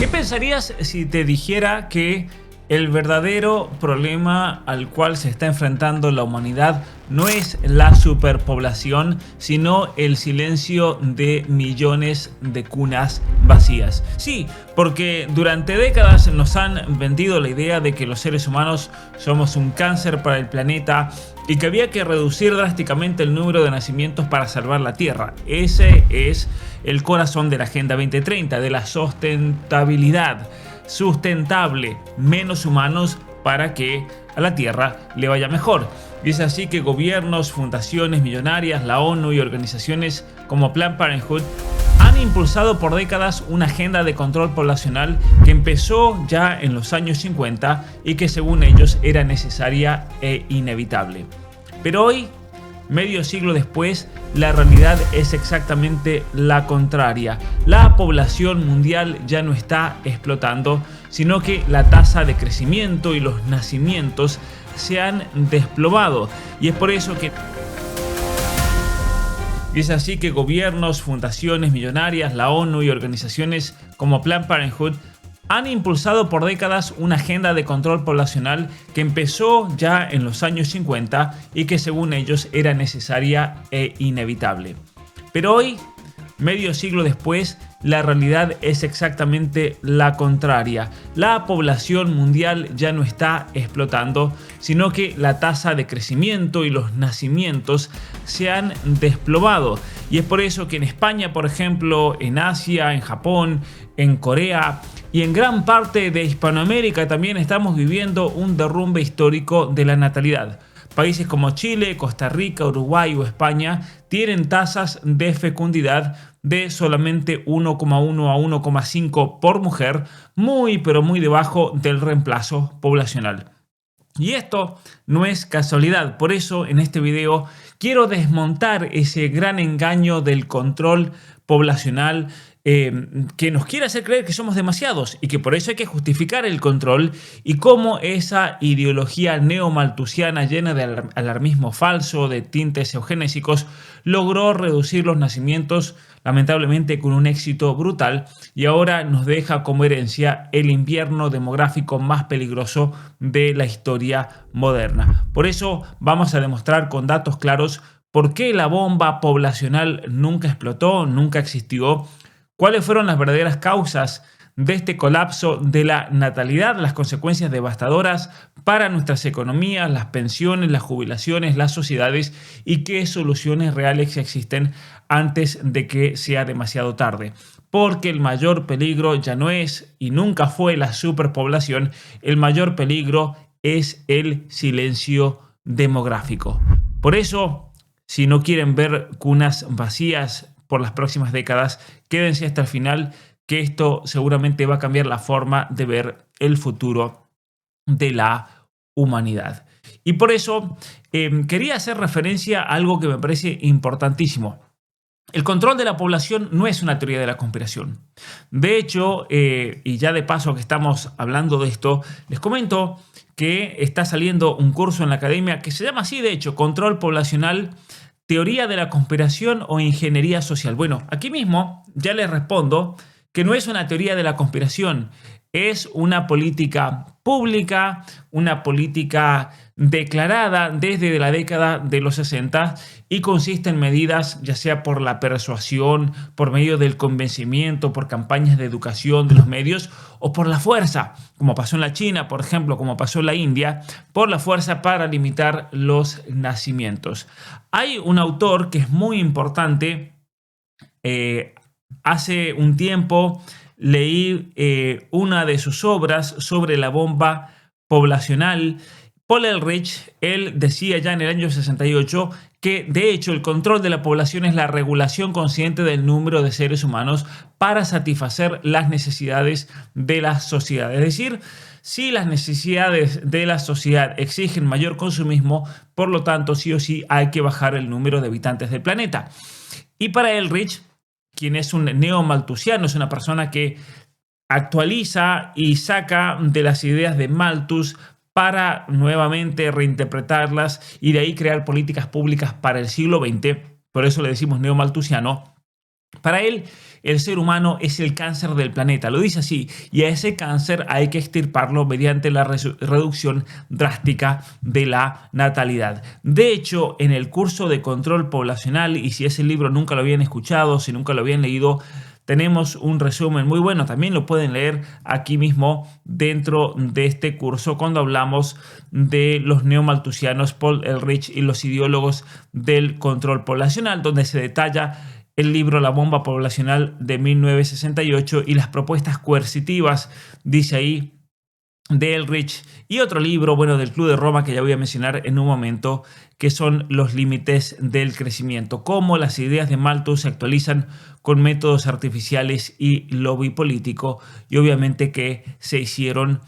¿Qué pensarías si te dijera que el verdadero problema al cual se está enfrentando la humanidad no es la superpoblación, sino el silencio de millones de cunas vacías? Sí, porque durante décadas nos han vendido la idea de que los seres humanos somos un cáncer para el planeta y que había que reducir drásticamente el número de nacimientos para salvar la Tierra. Ese es el corazón de la Agenda 2030, de la sustentabilidad. Sustentable, menos humanos para que a la Tierra le vaya mejor. Y es así que gobiernos, fundaciones millonarias, la ONU y organizaciones como Planned Parenthood han impulsado por décadas una agenda de control poblacional que empezó ya en los años 50 y que según ellos era necesaria e inevitable. Pero hoy, medio siglo después, la realidad es exactamente la contraria. La población mundial ya no está explotando, sino que la tasa de crecimiento y los nacimientos se han desplomado. Y es por eso que es así que gobiernos, fundaciones millonarias, la ONU y organizaciones como Planned Parenthood han impulsado por décadas una agenda de control poblacional que empezó ya en los años 50 y que según ellos era necesaria e inevitable. Pero hoy, medio siglo después, la realidad es exactamente la contraria. La población mundial ya no está explotando, sino que la tasa de crecimiento y los nacimientos se han desplomado. Y es por eso que en España, por ejemplo, en Asia, en Japón, en Corea y en gran parte de Hispanoamérica también estamos viviendo un derrumbe histórico de la natalidad. Países como Chile, Costa Rica, Uruguay o España tienen tasas de fecundidad de solamente 1,1 a 1,5 por mujer, muy pero muy debajo del reemplazo poblacional. Y esto no es casualidad, por eso en este video quiero desmontar ese gran engaño del control poblacional que nos quiere hacer creer que somos demasiados y que por eso hay que justificar el control, y cómo esa ideología neomalthusiana llena de alarmismo falso, de tintes eugenésicos, logró reducir los nacimientos lamentablemente con un éxito brutal y ahora nos deja como herencia el invierno demográfico más peligroso de la historia moderna. Por eso vamos a demostrar con datos claros por qué la bomba poblacional nunca explotó, nunca existió. ¿Cuáles fueron las verdaderas causas de este colapso de la natalidad, las consecuencias devastadoras para nuestras economías, las pensiones, las jubilaciones, las sociedades, y qué soluciones reales existen antes de que sea demasiado tarde? Porque el mayor peligro ya no es y nunca fue la superpoblación, el mayor peligro es el silencio demográfico. Por eso, si no quieren ver cunas vacías por las próximas décadas, quédense hasta el final, que esto seguramente va a cambiar la forma de ver el futuro de la humanidad. Y por eso quería hacer referencia a algo que me parece importantísimo. El control de la población no es una teoría de la conspiración. De hecho, y ya de paso que estamos hablando de esto, les comento que está saliendo un curso en la academia que se llama así, de hecho, Control Poblacional, Teoría de la Conspiración o Ingeniería Social. Bueno, aquí mismo ya les respondo que no es una teoría de la conspiración, es una política pública, una política declarada desde la década de los 60 y consiste en medidas ya sea por la persuasión, por medio del convencimiento, por campañas de educación de los medios o por la fuerza, como pasó en la China, por ejemplo, como pasó en la India, por la fuerza para limitar los nacimientos. Hay un autor que es muy importante. Hace un tiempo leí una de sus obras sobre la bomba poblacional. Paul Ehrlich, él decía ya en el año 68 que de hecho el control de la población es la regulación consciente del número de seres humanos para satisfacer las necesidades de la sociedad. Es decir, si las necesidades de la sociedad exigen mayor consumismo, por lo tanto sí o sí hay que bajar el número de habitantes del planeta. Y para Ehrlich, quien es un neomalthusiano, es una persona que actualiza y saca de las ideas de Malthus para nuevamente reinterpretarlas y de ahí crear políticas públicas para el siglo XX. Por eso le decimos neomalthusiano. Para él, el ser humano es el cáncer del planeta, lo dice así, y a ese cáncer hay que extirparlo mediante la reducción drástica de la natalidad. De hecho, en el curso de control poblacional, y si ese libro nunca lo habían escuchado, si nunca lo habían leído, tenemos un resumen muy bueno, también lo pueden leer aquí mismo dentro de este curso cuando hablamos de los neomalthusianos, Paul Ehrlich y los ideólogos del control poblacional, donde se detalla el libro La bomba poblacional de 1968 y las propuestas coercitivas, dice ahí, de Ehrlich, y otro libro, bueno, del Club de Roma que ya voy a mencionar en un momento, que son Los límites del crecimiento, cómo las ideas de Malthus se actualizan con métodos artificiales y lobby político, y obviamente que se hicieron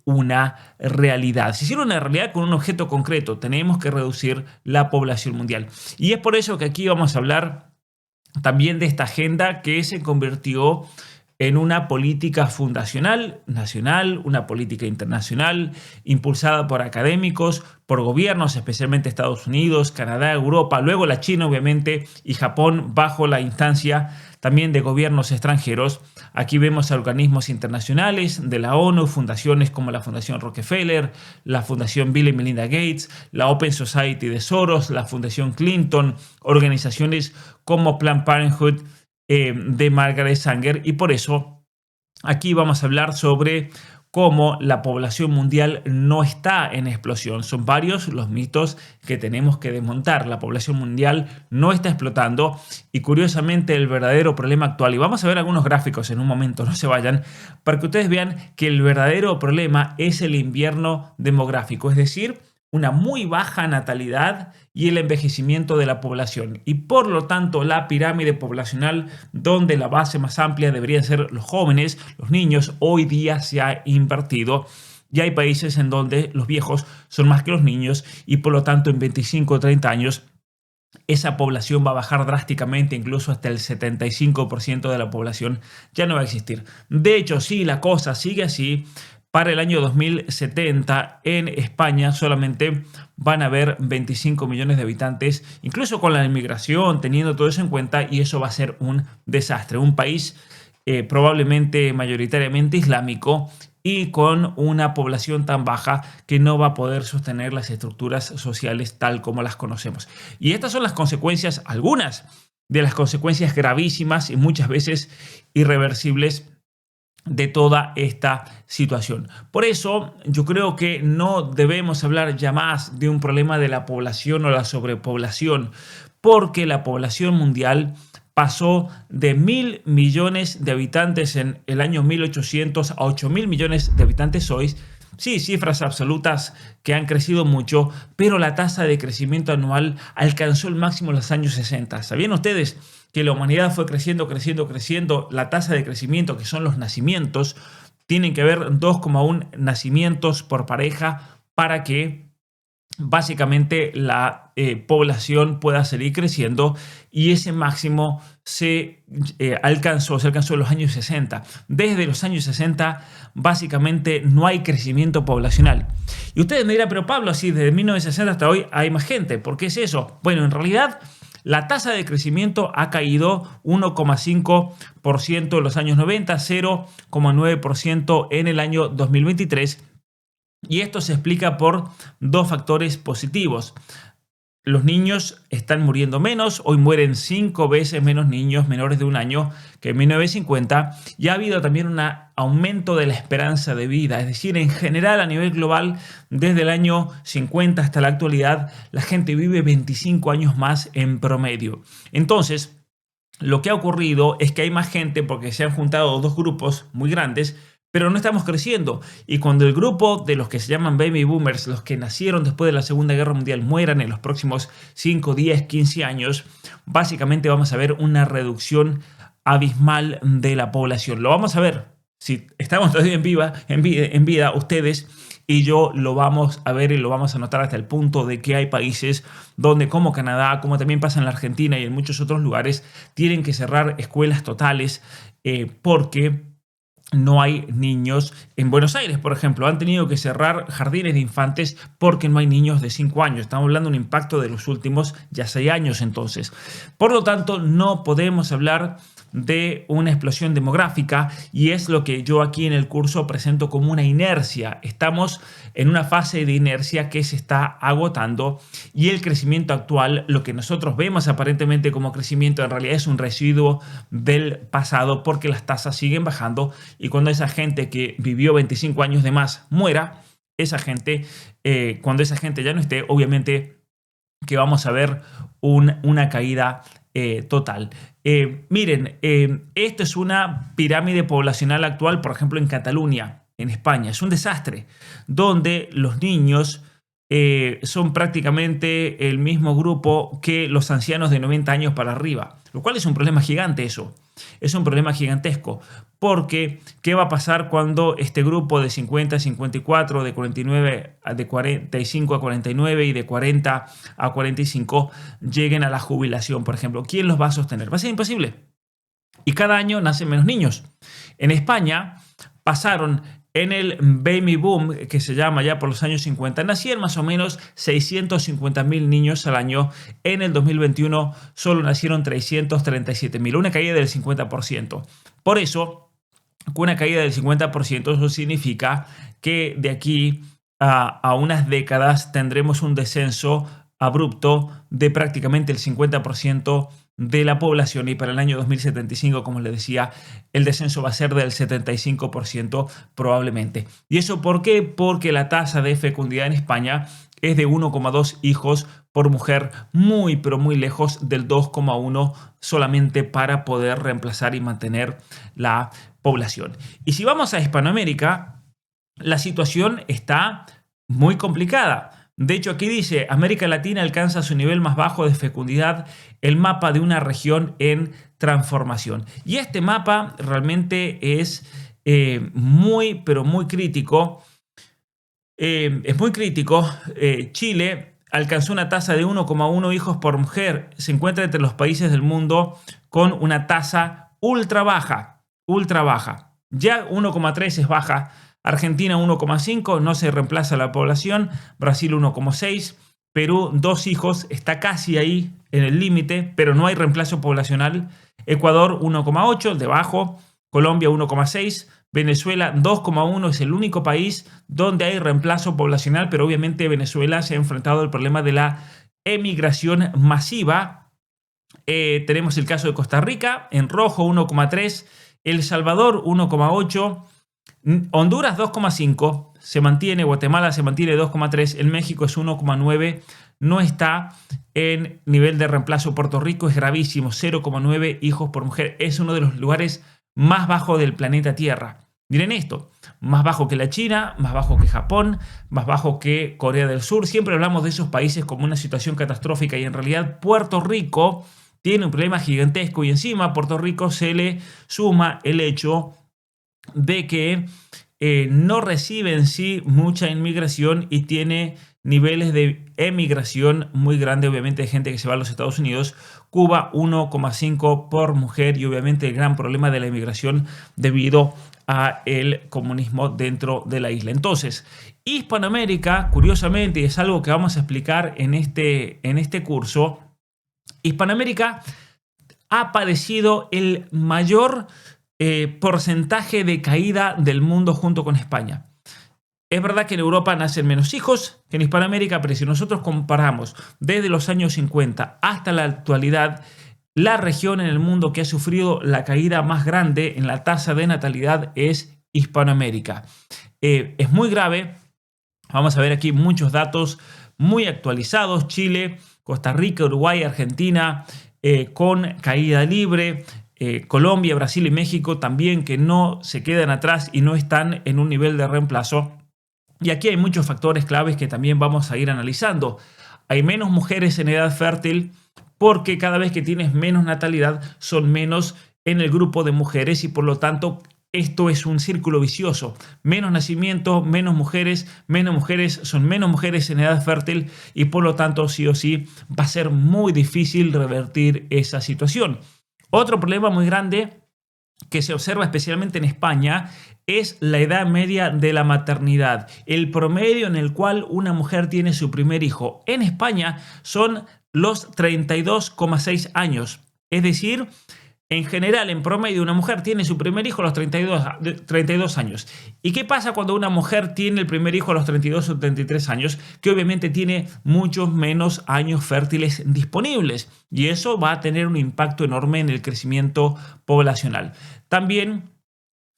una realidad. Se hicieron una realidad con un objeto concreto: tenemos que reducir la población mundial. Y es por eso que aquí vamos a hablar también de esta agenda que se convirtió en una política fundacional, nacional, una política internacional, impulsada por académicos, por gobiernos, especialmente Estados Unidos, Canadá, Europa, luego la China, obviamente, y Japón, bajo la instancia también de gobiernos extranjeros. Aquí vemos a organismos internacionales de la ONU, fundaciones como la Fundación Rockefeller, la Fundación Bill y Melinda Gates, la Open Society de Soros, la Fundación Clinton, organizaciones como Planned Parenthood, de Margaret Sanger, y por eso aquí vamos a hablar sobre cómo la población mundial no está en explosión. Son varios los mitos que tenemos que desmontar. La población mundial no está explotando, y curiosamente el verdadero problema actual, y vamos a ver algunos gráficos en un momento, no se vayan, para que ustedes vean que el verdadero problema es el invierno demográfico, es decir, una muy baja natalidad y el envejecimiento de la población, y por lo tanto la pirámide poblacional, donde la base más amplia deberían ser los jóvenes, los niños, hoy día se ha invertido. Y hay países en donde los viejos son más que los niños, y por lo tanto en 25 o 30 años esa población va a bajar drásticamente, incluso hasta el 75% de la población ya no va a existir. De hecho, si la cosa sigue así, para el año 2070 en España solamente van a haber 25 millones de habitantes, incluso con la inmigración, teniendo todo eso en cuenta, y eso va a ser un desastre. Un país probablemente mayoritariamente islámico y con una población tan baja que no va a poder sostener las estructuras sociales tal como las conocemos. Y estas son las consecuencias, algunas de las consecuencias gravísimas y muchas veces irreversibles de toda esta situación. Por eso yo creo que no debemos hablar ya más de un problema de la población o la sobrepoblación, porque la población mundial pasó de 1.000 millones de habitantes en el año 1800 a 8.000 millones de habitantes hoy. Sí, cifras absolutas que han crecido mucho, pero la tasa de crecimiento anual alcanzó el máximo en los años 60. ¿Sabían ustedes que la humanidad fue creciendo? La tasa de crecimiento, que son los nacimientos, tienen que haber 2,1 nacimientos por pareja para que básicamente la población pueda seguir creciendo, y ese máximo se alcanzó en los años 60. Desde los años 60 básicamente no hay crecimiento poblacional. Y ustedes me dirán, pero Pablo, así desde 1960 hasta hoy hay más gente, ¿por qué es eso? Bueno, en realidad la tasa de crecimiento ha caído 1,5% en los años 90, 0,9% en el año 2023. Y esto se explica por dos factores positivos. Los niños están muriendo menos, hoy mueren 5 veces menos niños menores de un año que en 1950, y ha habido también un aumento de la esperanza de vida, es decir, en general a nivel global, desde el año 50 hasta la actualidad, la gente vive 25 años más en promedio. Entonces, lo que ha ocurrido es que hay más gente porque se han juntado dos grupos muy grandes, pero no estamos creciendo. Y cuando el grupo de los que se llaman baby boomers, los que nacieron después de la Segunda Guerra Mundial, mueran en los próximos 5, 10, 15 años, básicamente vamos a ver una reducción abismal de la población. Lo vamos a ver. Si estamos todavía en vida, ustedes y yo lo vamos a ver y lo vamos a notar, hasta el punto de que hay países donde, como Canadá, como también pasa en la Argentina y en muchos otros lugares, tienen que cerrar escuelas totales porque no hay niños. En Buenos Aires, por ejemplo, han tenido que cerrar jardines de infantes porque no hay niños de 5 años. Estamos hablando de un impacto de los últimos ya 6 años entonces. Por lo tanto, no podemos hablar de una explosión demográfica y es lo que yo aquí en el curso presento como una inercia. Estamos en una fase de inercia que se está agotando y el crecimiento actual, lo que nosotros vemos aparentemente como crecimiento, en realidad es un residuo del pasado porque las tasas siguen bajando y cuando esa gente que vivió 25 años de más muera, esa gente, cuando esa gente ya no esté, obviamente que vamos a ver una caída total. Miren, esto es una pirámide poblacional actual, por ejemplo, en Cataluña, en España. Es un desastre, donde los niños son prácticamente el mismo grupo que los ancianos de 90 años para arriba, lo cual es un problema gigante eso. Es un problema gigantesco, porque ¿qué va a pasar cuando este grupo de 50 a 54, de 49, de 45 a 49 y de 40 a 45 lleguen a la jubilación, por ejemplo? ¿Quién los va a sostener? Va a ser imposible. Y cada año nacen menos niños. En España pasaron en el baby boom, que se llama ya por los años 50, nacían más o menos 650.000 niños al año. En el 2021 solo nacieron 337.000, una caída del 50%. Por eso, con una caída del 50%, eso significa que de aquí a unas décadas tendremos un descenso abrupto de prácticamente el 50% de la población y para el año 2075, como les decía, el descenso va a ser del 75% probablemente. ¿Y eso por qué? Porque la tasa de fecundidad en España es de 1,2 hijos por mujer, muy pero muy lejos del 2,1 solamente para poder reemplazar y mantener la población. Y si vamos a Hispanoamérica, la situación está muy complicada. De hecho, aquí dice, América Latina alcanza su nivel más bajo de fecundidad, el mapa de una región en transformación. Y este mapa realmente es muy, pero muy crítico. Es muy crítico. Chile alcanzó una tasa de 1,1 hijos por mujer. Se encuentra entre los países del mundo con una tasa ultra baja. Ultra baja. Ya 1,3 es baja. Argentina 1,5, no se reemplaza la población. Brasil 1,6. Perú 2 hijos, está casi ahí en el límite, pero no hay reemplazo poblacional. Ecuador 1,8, debajo. Colombia 1,6. Venezuela 2,1 es el único país donde hay reemplazo poblacional, pero obviamente Venezuela se ha enfrentado al problema de la emigración masiva. Tenemos el caso de Costa Rica, en rojo 1,3. El Salvador 1,8. Honduras 2,5, se mantiene. Guatemala se mantiene 2,3, el México es 1,9, no está en nivel de reemplazo. Puerto Rico es gravísimo, 0,9 hijos por mujer, es uno de los lugares más bajos del planeta Tierra. Miren esto, más bajo que la China, más bajo que Japón, más bajo que Corea del Sur. Siempre hablamos de esos países como una situación catastrófica y en realidad Puerto Rico tiene un problema gigantesco y encima a Puerto Rico se le suma el hecho de que no recibe en sí mucha inmigración y tiene niveles de emigración muy grandes, obviamente, de gente que se va a los Estados Unidos. Cuba 1,5 por mujer y obviamente el gran problema de la inmigración debido a el comunismo dentro de la isla. Entonces, Hispanoamérica, curiosamente, y es algo que vamos a explicar en este curso, Hispanoamérica ha padecido el mayor porcentaje de caída del mundo junto con España. Es verdad que en Europa nacen menos hijos que en Hispanoamérica, pero si nosotros comparamos desde los años 50 hasta la actualidad, la región en el mundo que ha sufrido la caída más grande en la tasa de natalidad es Hispanoamérica. Es muy grave. Vamos a ver aquí muchos datos muy actualizados. Chile, Costa Rica, Uruguay, Argentina con caída libre. Colombia, Brasil y México también, que no se quedan atrás y no están en un nivel de reemplazo. Y aquí hay muchos factores claves que también vamos a ir analizando. Hay menos mujeres en edad fértil porque cada vez que tienes menos natalidad son menos en el grupo de mujeres y por lo tanto esto es un círculo vicioso. Menos nacimiento, menos mujeres son menos mujeres en edad fértil y por lo tanto sí o sí va a ser muy difícil revertir esa situación. Otro problema muy grande que se observa especialmente en España es la edad media de la maternidad, el promedio en el cual una mujer tiene su primer hijo. En España son los 32,6 años, es decir, En general, en promedio, una mujer tiene su primer hijo a los 32 años. ¿Y qué pasa cuando una mujer tiene el primer hijo a los 32 o 33 años? Que obviamente tiene muchos menos años fértiles disponibles. Y eso va a tener un impacto enorme en el crecimiento poblacional. También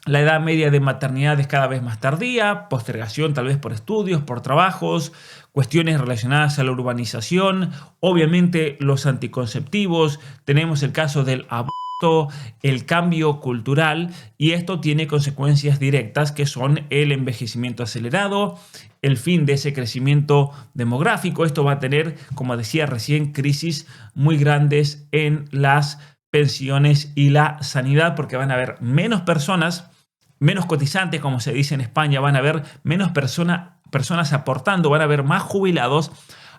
la edad media de maternidad es cada vez más tardía, postergación tal vez por estudios, por trabajos, cuestiones relacionadas a la urbanización, obviamente los anticonceptivos, tenemos el caso del aborto, el cambio cultural, y esto tiene consecuencias directas que son el envejecimiento acelerado, el fin de ese crecimiento demográfico. Esto va a tener, como decía recién, crisis muy grandes en las pensiones y la sanidad, porque van a haber menos personas, menos cotizantes, como se dice en España, van a haber menos personas aportando, van a haber más jubilados,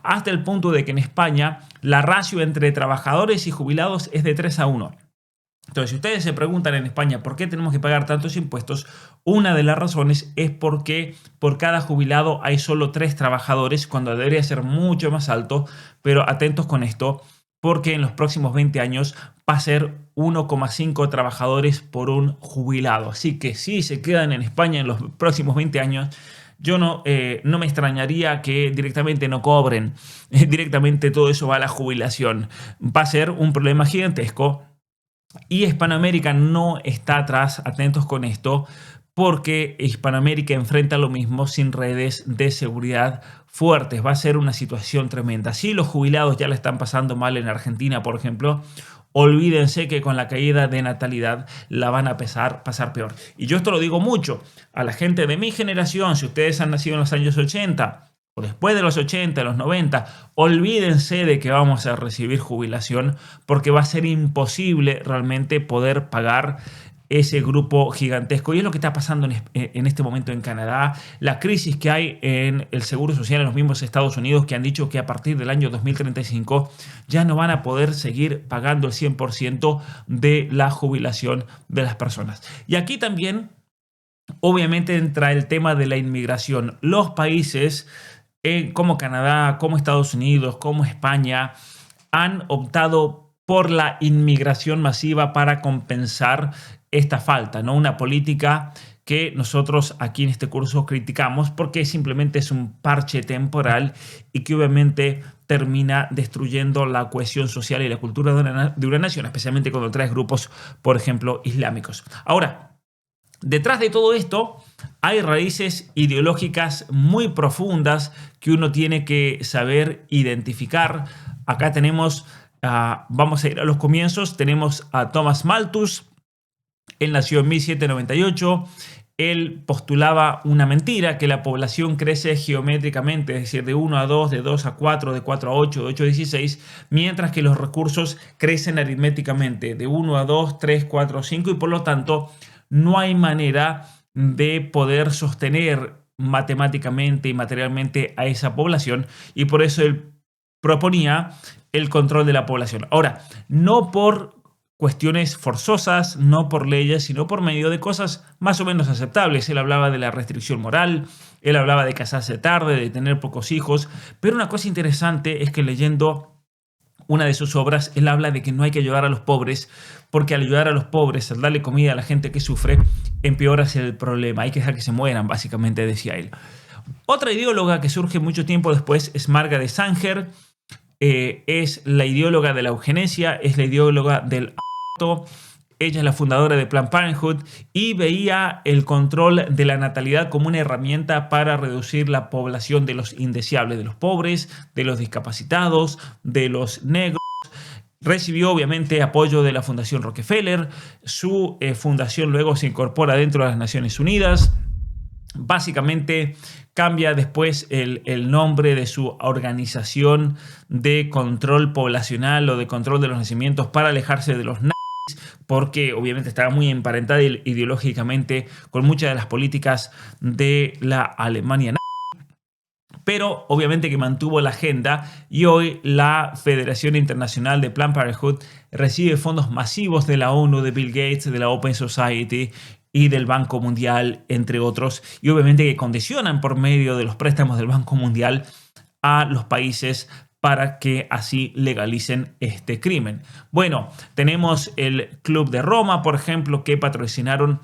hasta el punto de que en España la ratio entre trabajadores y jubilados es de 3-1. Entonces, si ustedes se preguntan en España por qué tenemos que pagar tantos impuestos, una de las razones es porque por cada jubilado hay solo 3 trabajadores, cuando debería ser mucho más alto, pero atentos con esto, porque en los próximos 20 años va a ser 1,5 trabajadores por un jubilado. Así que si se quedan en España en los próximos 20 años, yo no me extrañaría que directamente no cobren, directamente todo eso va a la jubilación. Va a ser un problema gigantesco. Y Hispanoamérica no está atrás, atentos con esto, porque Hispanoamérica enfrenta lo mismo sin redes de seguridad fuertes. Va a ser una situación tremenda. Si los jubilados ya la están pasando mal en Argentina, por ejemplo, olvídense que con la caída de natalidad la van a pasar peor. Y yo esto lo digo mucho a la gente de mi generación. Si ustedes han nacido en los años 80 o después de los 80, los 90, olvídense de que vamos a recibir jubilación, porque va a ser imposible realmente poder pagar ese grupo gigantesco. Y es lo que está pasando en este momento en Canadá. La crisis que hay en el seguro social en los mismos Estados Unidos, que han dicho que a partir del año 2035 ya no van a poder seguir pagando el 100% de la jubilación de las personas. Y aquí también, obviamente, entra el tema de la inmigración. Los países como Canadá, como Estados Unidos, como España, han optado por la inmigración masiva para compensar esta falta, ¿no? Una política que nosotros aquí en este curso criticamos porque simplemente es un parche temporal y que obviamente termina destruyendo la cohesión social y la cultura de una nación, especialmente cuando traes grupos, por ejemplo, islámicos. Ahora, detrás de todo esto hay raíces ideológicas muy profundas que uno tiene que saber identificar. Acá tenemos, vamos a ir a los comienzos, tenemos a Thomas Malthus. Él nació en 1798. Él postulaba una mentira, que la población crece geométricamente, es decir, de 1 a 2, de 2 a 4, de 4 a 8, de 8 a 16, mientras que los recursos crecen aritméticamente, de 1 a 2, 3, 4, 5, y por lo tanto no hay manera de poder sostener matemáticamente y materialmente a esa población, y por eso él proponía el control de la población. Ahora, no por cuestiones forzosas, no por leyes, sino por medio de cosas más o menos aceptables. Él hablaba de la restricción moral, él hablaba de casarse tarde, de tener pocos hijos, pero una cosa interesante es que leyendo una de sus obras, él habla de que no hay que ayudar a los pobres, porque al ayudar a los pobres, al darle comida a la gente que sufre, empeoras el problema. Hay que dejar que se mueran, básicamente, decía él. Otra ideóloga que surge mucho tiempo después es Margaret Sanger. Es la ideóloga de la eugenesia, es la ideóloga del aborto. Ella es la fundadora de Planned Parenthood y veía el control de la natalidad como una herramienta para reducir la población de los indeseables, de los pobres, de los discapacitados, de los negros. Recibió obviamente apoyo de la Fundación Rockefeller. Su fundación luego se incorpora dentro de las Naciones Unidas. Básicamente cambia después el nombre de su organización de control poblacional o de control de los nacimientos para alejarse de los nazis, porque obviamente estaba muy emparentada ideológicamente con muchas de las políticas de la Alemania nazi, pero obviamente que mantuvo la agenda, y hoy la Federación Internacional de Planned Parenthood recibe fondos masivos de la ONU, de Bill Gates, de la Open Society y del Banco Mundial, entre otros, y obviamente que condicionan por medio de los préstamos del Banco Mundial a los países para que así legalicen este crimen. Bueno, tenemos el Club de Roma, por ejemplo, que patrocinaron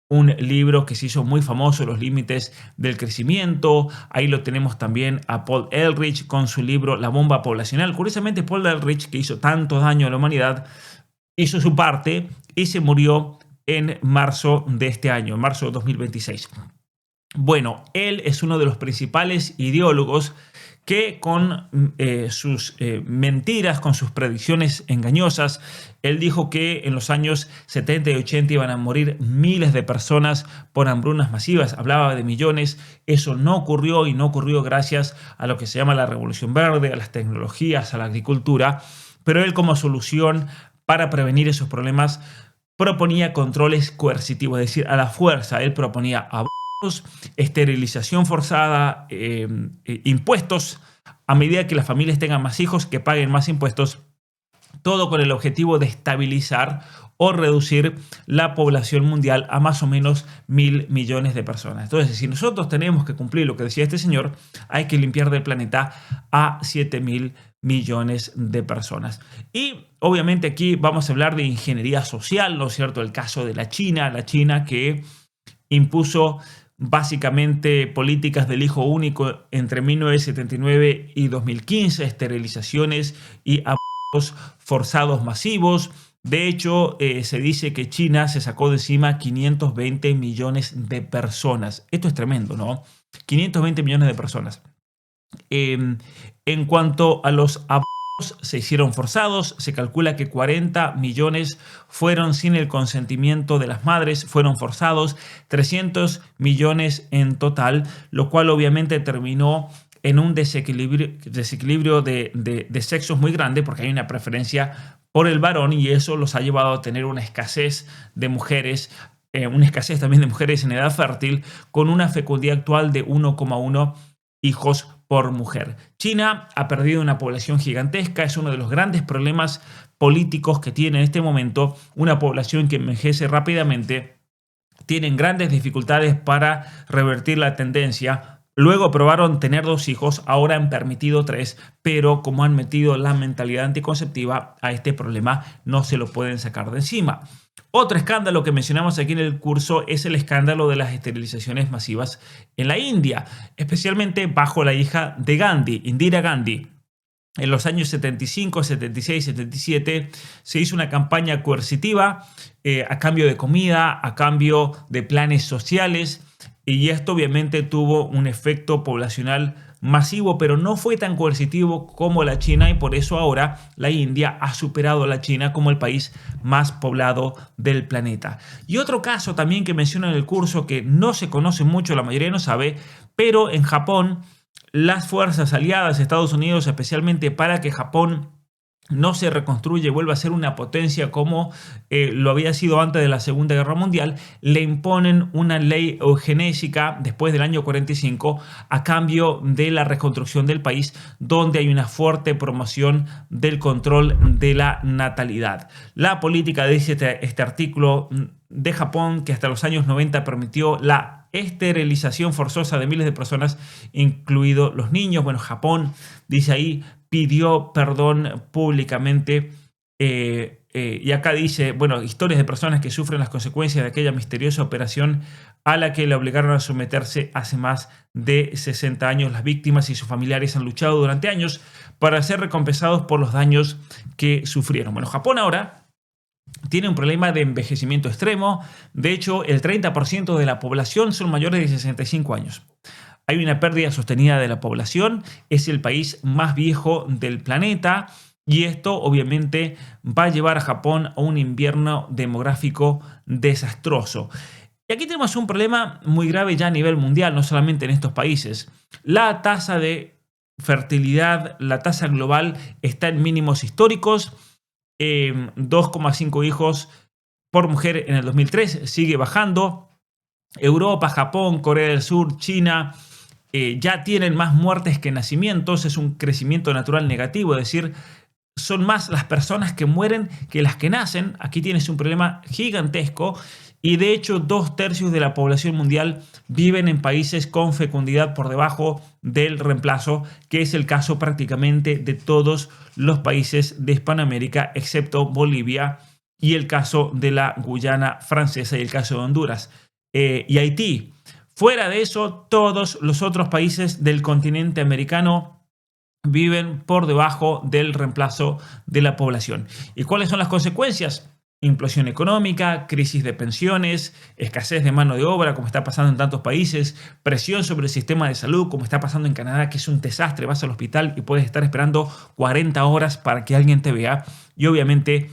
un libro que se hizo muy famoso, Los límites del crecimiento. Ahí lo tenemos también a Paul Ehrlich con su libro La bomba poblacional. Curiosamente, Paul Ehrlich, que hizo tanto daño a la humanidad, hizo su parte y se murió en marzo de este año, en marzo de 2026. Bueno, él es uno de los principales ideólogos que con sus mentiras, con sus predicciones engañosas, él dijo que en los años 70 y 80 iban a morir miles de personas por hambrunas masivas. Hablaba de millones. Eso no ocurrió, y no ocurrió gracias a lo que se llama la Revolución Verde, a las tecnologías, a la agricultura. Pero él, como solución para prevenir esos problemas, proponía controles coercitivos, es decir, a la fuerza. Él proponía abortos, esterilización forzada, impuestos, a medida que las familias tengan más hijos, que paguen más impuestos, todo con el objetivo de estabilizar o reducir la población mundial a más o menos 1.000 millones de personas. Entonces, si nosotros tenemos que cumplir lo que decía este señor, hay que limpiar del planeta a 7.000 millones de personas. Y obviamente aquí vamos a hablar de ingeniería social, ¿no es cierto? El caso de la China que impuso básicamente políticas del hijo único entre 1979 y 2015, esterilizaciones y abortos forzados masivos. De hecho, se dice que China se sacó de encima 520 millones de personas. Esto es tremendo, ¿no? 520 millones de personas. En cuanto a los abortos, se hicieron forzados. Se calcula que 40 millones fueron sin el consentimiento de las madres, fueron forzados, 300 millones en total, lo cual obviamente terminó en un desequilibrio de sexos muy grande, porque hay una preferencia por el varón, y eso los ha llevado a tener una escasez de mujeres, una escasez también de mujeres en edad fértil, con una fecundidad actual de 1,1 hijos por mujer. China ha perdido una población gigantesca, es uno de los grandes problemas políticos que tiene en este momento, una población que envejece rápidamente, tienen grandes dificultades para revertir la tendencia. Luego probaron tener 2 hijos, ahora han permitido 3, pero como han metido la mentalidad anticonceptiva a este problema, no se lo pueden sacar de encima. Otro escándalo que mencionamos aquí en el curso es el escándalo de las esterilizaciones masivas en la India, especialmente bajo la hija de Gandhi, Indira Gandhi. En los años 75, 76, 77 se hizo una campaña coercitiva a cambio de comida, a cambio de planes sociales, y esto obviamente tuvo un efecto poblacional masivo, pero no fue tan coercitivo como la China, y por eso ahora la India ha superado a la China como el país más poblado del planeta. Y otro caso también que menciono en el curso, que no se conoce mucho, la mayoría no sabe, pero en Japón las fuerzas aliadas, Estados Unidos, especialmente para que Japón no se reconstruye, vuelve a ser una potencia como lo había sido antes de la Segunda Guerra Mundial, le imponen una ley eugenésica después del año 45 a cambio de la reconstrucción del país, donde hay una fuerte promoción del control de la natalidad. La política, dice este artículo, de Japón, que hasta los años 90 permitió la esterilización forzosa de miles de personas, incluidos los niños. Bueno, Japón, dice ahí, pidió perdón públicamente, y acá dice, bueno, historias de personas que sufren las consecuencias de aquella misteriosa operación a la que le obligaron a someterse hace más de 60 años. Las víctimas y sus familiares han luchado durante años para ser recompensados por los daños que sufrieron. Bueno, Japón ahora tiene un problema de envejecimiento extremo. De hecho, el 30% de la población son mayores de 65 años. Hay una pérdida sostenida de la población, es el país más viejo del planeta, y esto obviamente va a llevar a Japón a un invierno demográfico desastroso. Y aquí tenemos un problema muy grave ya a nivel mundial, no solamente en estos países. La tasa de fertilidad, la tasa global está en mínimos históricos, 2,5 hijos por mujer en el 2003, sigue bajando. Europa, Japón, Corea del Sur, China ya tienen más muertes que nacimientos, es un crecimiento natural negativo, es decir, son más las personas que mueren que las que nacen. Aquí tienes un problema gigantesco, y de hecho 2/3 de la población mundial viven en países con fecundidad por debajo del reemplazo, que es el caso prácticamente de todos los países de Hispanoamérica, excepto Bolivia, y el caso de la Guyana Francesa y el caso de Honduras y Haití. Fuera de eso, todos los otros países del continente americano viven por debajo del reemplazo de la población. ¿Y cuáles son las consecuencias? Implosión económica, crisis de pensiones, escasez de mano de obra, como está pasando en tantos países, presión sobre el sistema de salud, como está pasando en Canadá, que es un desastre. Vas al hospital y puedes estar esperando 40 horas para que alguien te vea. Y obviamente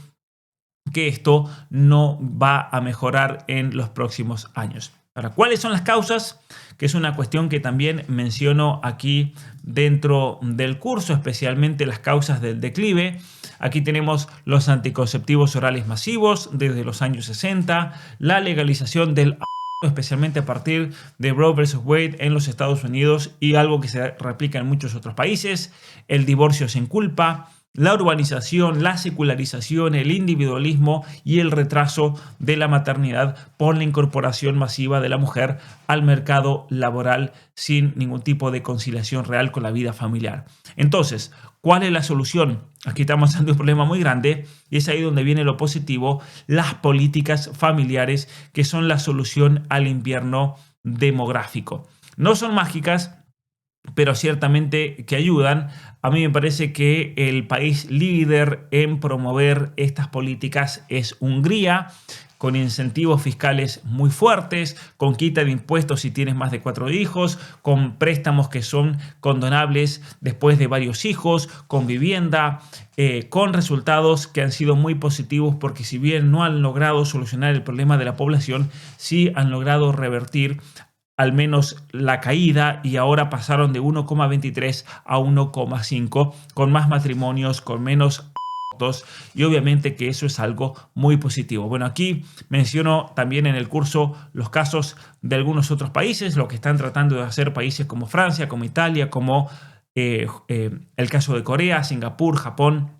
que esto no va a mejorar en los próximos años. Ahora, ¿cuáles son las causas? Que es una cuestión que también menciono aquí dentro del curso, especialmente las causas del declive. Aquí tenemos los anticonceptivos orales masivos desde los años 60, la legalización del especialmente a partir de Roe vs. Wade en los Estados Unidos y algo que se replica en muchos otros países, el divorcio sin culpa, la urbanización, la secularización, el individualismo y el retraso de la maternidad por la incorporación masiva de la mujer al mercado laboral sin ningún tipo de conciliación real con la vida familiar. Entonces, ¿cuál es la solución? Aquí estamos ante un problema muy grande y es ahí donde viene lo positivo, las políticas familiares que son la solución al invierno demográfico. No son mágicas, pero ciertamente que ayudan. A mí me parece que el país líder en promover estas políticas es Hungría, con incentivos fiscales muy fuertes, con quita de impuestos si tienes más de 4 hijos, con préstamos que son condonables después de varios hijos, con vivienda, con resultados que han sido muy positivos porque si bien no han logrado solucionar el problema de la población, sí han logrado revertir al menos la caída y ahora pasaron de 1,23 a 1,5 con más matrimonios, con menos y obviamente que eso es algo muy positivo. Bueno, aquí menciono también en el curso los casos de algunos otros países, lo que están tratando de hacer países como Francia, como Italia, como el caso de Corea, Singapur, Japón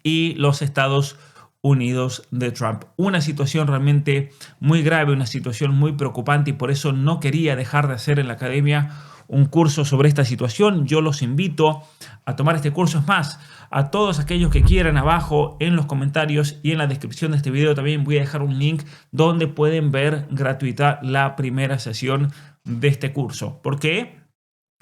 y los Estados Unidos de Trump. Una situación realmente muy grave, una situación muy preocupante y por eso no quería dejar de hacer en la academia un curso sobre esta situación. Yo los invito a tomar este curso. Es más, a todos aquellos que quieran, abajo en los comentarios y en la descripción de este video también voy a dejar un link donde pueden ver gratuita la primera sesión de este curso. ¿Por qué?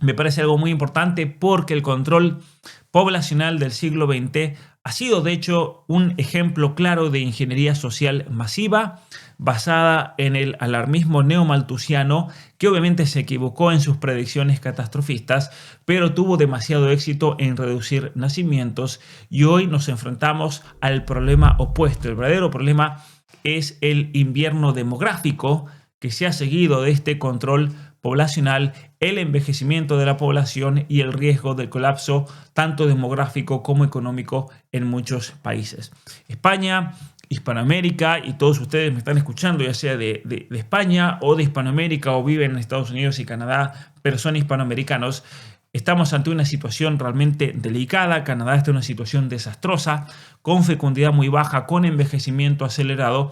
Me parece algo muy importante porque el control poblacional del siglo XX ha sido de hecho un ejemplo claro de ingeniería social masiva basada en el alarmismo neomalthusiano, que obviamente se equivocó en sus predicciones catastrofistas, pero tuvo demasiado éxito en reducir nacimientos y hoy nos enfrentamos al problema opuesto. El verdadero problema es el invierno demográfico que se ha seguido de este control poblacional, el envejecimiento de la población y el riesgo del colapso tanto demográfico como económico en muchos países. España, Hispanoamérica, y todos ustedes me están escuchando, ya sea de España o de Hispanoamérica o viven en Estados Unidos y Canadá, pero son hispanoamericanos. Estamos ante una situación realmente delicada. Canadá está en una situación desastrosa, con fecundidad muy baja, con envejecimiento acelerado,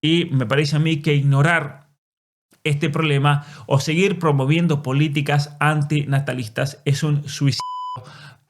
y me parece a mí que ignorar este problema o seguir promoviendo políticas antinatalistas es un suicidio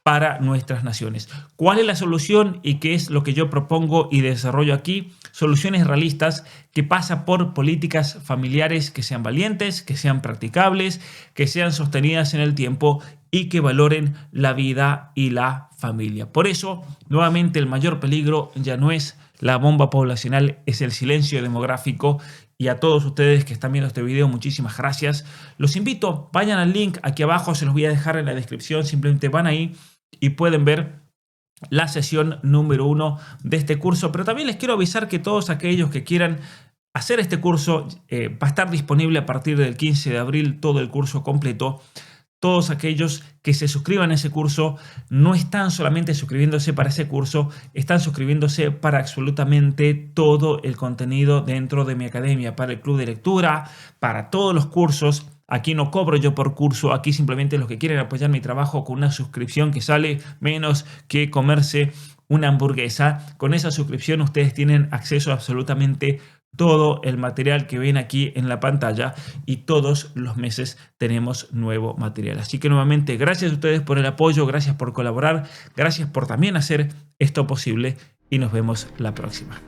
para nuestras naciones. ¿Cuál es la solución y qué es lo que yo propongo y desarrollo aquí? Soluciones realistas que pasan por políticas familiares que sean valientes, que sean practicables, que sean sostenidas en el tiempo y que valoren la vida y la familia. Por eso, nuevamente, el mayor peligro ya no es la bomba poblacional, es el silencio demográfico. Y a todos ustedes que están viendo este video, muchísimas gracias. Los invito, vayan al link aquí abajo, se los voy a dejar en la descripción. Simplemente van ahí y pueden ver la sesión número 1 de este curso. Pero también les quiero avisar que todos aquellos que quieran hacer este curso, va a estar disponible a partir del 15 de abril todo el curso completo. Todos aquellos que se suscriban a ese curso no están solamente suscribiéndose para ese curso, están suscribiéndose para absolutamente todo el contenido dentro de mi academia, para el club de lectura, para todos los cursos. Aquí no cobro yo por curso, aquí simplemente los que quieren apoyar mi trabajo con una suscripción que sale menos que comerse una hamburguesa. Con esa suscripción ustedes tienen acceso a absolutamente todo el material que ven aquí en la pantalla y todos los meses tenemos nuevo material. Así que nuevamente, gracias a ustedes por el apoyo, gracias por colaborar, gracias por también hacer esto posible y nos vemos la próxima.